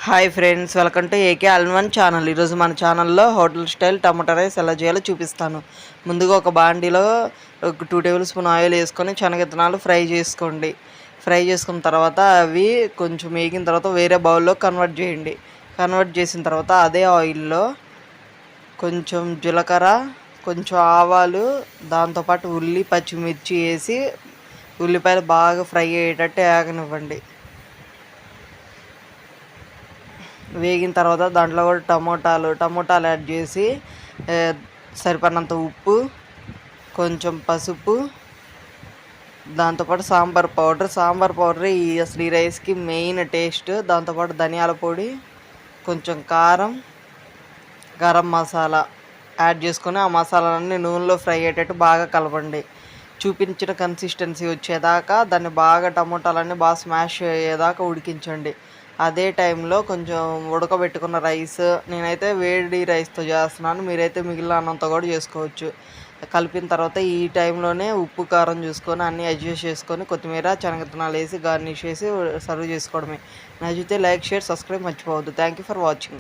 Hi friends, welcome to AK all in one channel. ఈరోజు మన ఛానల్లో హోటల్ స్టైల్ టమాటా rice ఎలా చేయాలో చూపిస్తాను. ముందుగా ఒక బాండీలో ఒక 2 టేబుల్ స్పూన్ ఆయిల్ వేసుకొని శనగిత్తనాలు ఫ్రై చేసుకోండి. ఫ్రై చేసుకున్న తర్వాత అవి కొంచెం వేగిన తర్వాత వేరే బౌల్లో కన్వర్ట్ చేయండి. కన్వర్ట్ చేసిన తర్వాత అదే ఆయిల్లో కొంచెం జీలకర్ర, కొంచెం ఆవాలు, దాంతోపాటు ఉల్లి పచ్చిమిర్చి వేసి ఉల్లిపాయలు బాగా ఫ్రై అయ్యేటట్టు వేగనివ్వండి. వేగిన తర్వాత దాంట్లో కూడా టమోటాలు యాడ్ చేసి సరిపడినంత ఉప్పు, కొంచెం పసుపు, దాంతోపాటు సాంబార్ పౌడర్ అసలు ఈ రైస్కి మెయిన్ టేస్ట్. దాంతోపాటు ధనియాల పొడి, కొంచెం కారం, గరం మసాలా యాడ్ చేసుకొని ఆ మసాలాలన్నీ నూనెలో ఫ్రై అయ్యేటట్టు బాగా కలపండి. చూపించిన కన్సిస్టెన్సీ వచ్చేదాకా దాన్ని బాగా టమోటాలన్నీ బాగా స్మాష్ అయ్యేదాకా ఉడికించండి. అదే టైంలో కొంచెం ఉడకబెట్టుకున్న రైస్, నేనైతే వేడి రైస్తో చేస్తున్నాను, మీరైతే మిగిలిన అన్నంతో కూడా చేసుకోవచ్చు. కలిపిన తర్వాత ఈ టైంలోనే ఉప్పు కారం చూసుకొని అన్నీ అడ్జస్ట్ చేసుకొని కొత్తిమీర శనగిత్తనాలు వేసి గార్నిష్ చేసి సర్వ్ చేసుకోవడమే. నచ్చితే లైక్, షేర్, సబ్స్క్రైబ్ మర్చిపోవద్దు. Thank you for watching.